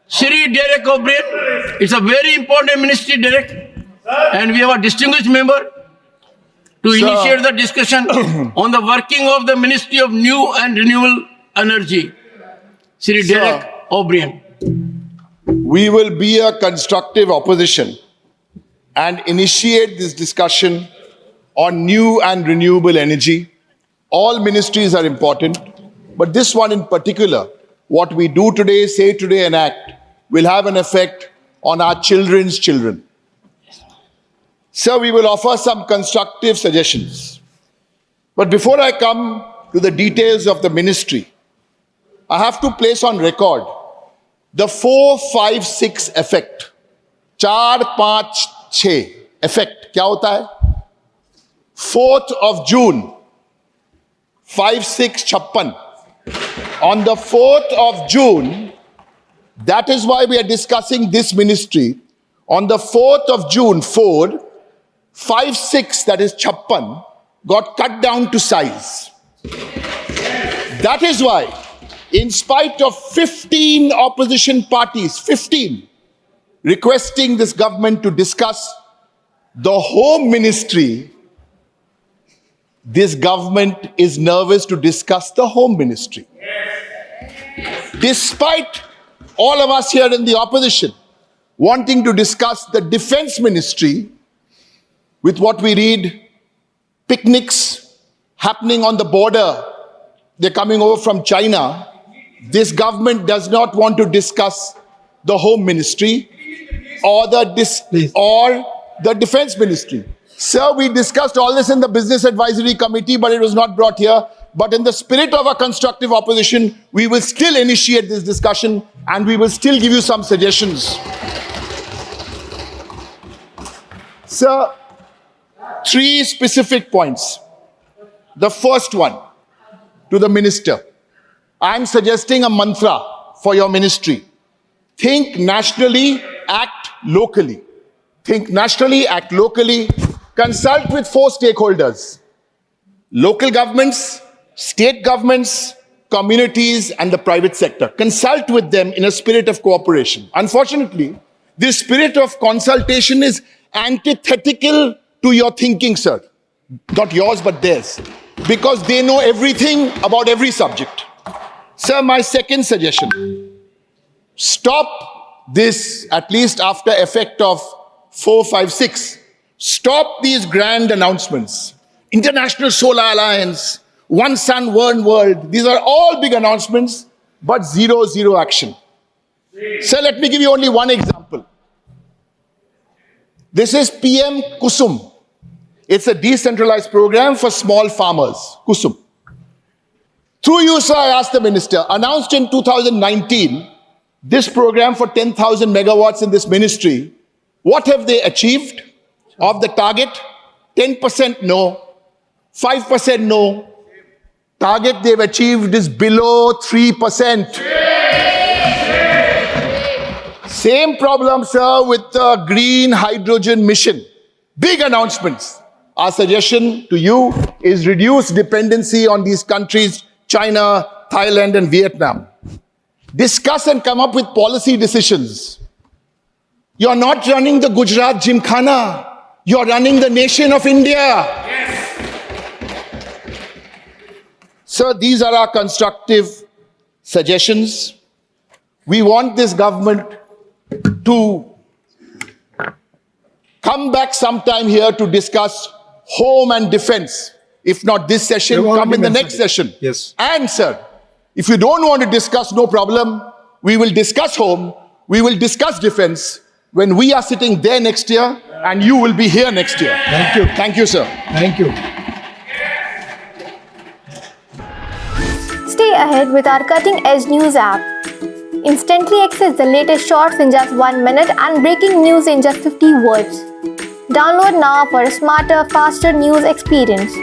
Shri Derek O'Brien. It's a very important ministry, Derek. And we have a distinguished member to initiate the discussion on the working of the Ministry of New and Renewable Energy. Shri Derek O'Brien. We will be a constructive opposition and initiate this discussion on new and renewable energy. All ministries are important, but this one in particular, what we do today, say today, and act will have an effect on our children's children. Sir, we will offer some constructive suggestions. But before I come to the details of the ministry, I have to place on record the 4-5-6 effect. 4-5-6 effect. क्या होता है? 4th of June, 5-6-56. On the 4th of June, that is why we are discussing this ministry. On the 4th of June, 5-6, that is 56, got cut down to size. That is why, in spite of 15 opposition parties, 15, requesting this government to discuss the home ministry, this government is nervous to discuss the home ministry. Despite all of us here in the opposition wanting to discuss the defense ministry, with what we read, picnics happening on the border, they're coming over from China, this government does not want to discuss the home ministry or the defense ministry. Sir, we discussed all this in the Business Advisory Committee, but it was not brought here. But in the spirit of a constructive opposition, we will still initiate this discussion and we will still give you some suggestions. Sir, 3 specific points. The first one, to the minister. I'm suggesting a mantra for your ministry. Think nationally, act locally. Think nationally, act locally. Consult with 4 stakeholders: local governments, state governments, communities, and the private sector. Consult with them in a spirit of cooperation. Unfortunately, this spirit of consultation is antithetical to your thinking, sir. Not yours, but theirs. Because they know everything about every subject. Sir, my second suggestion: stop this, at least after effect of 4-5-6. Stop these grand announcements. International Solar Alliance, One Sun, One World. These are all big announcements, but zero action. Sir, let me give you only one example. This is PM Kusum. It's a decentralized program for small farmers, Kusum. Through you, sir, I asked the minister, announced in 2019, this program for 10,000 megawatts in this ministry, what have they achieved? Of the target, 10% no, 5% no. Target they've achieved is below 3%. Same problem, sir, with the green hydrogen mission. Big announcements. Our suggestion to you is reduce dependency on these countries, China, Thailand, and Vietnam. Discuss and come up with policy decisions. You're not running the Gujarat Gymkhana. You're running the nation of India. Yes. Sir, these are our constructive suggestions. We want this government to come back sometime here to discuss home and defense. If not this session, come in the next session. Yes. And sir, if you don't want to discuss, no problem. We will discuss home. We will discuss defense when we are sitting there next year and you will be here next year. Thank you. Thank you, sir. Thank you. Stay ahead with our cutting-edge news app. Instantly access the latest shorts in just 1 minute and breaking news in just 50 words. Download now for a smarter, faster news experience.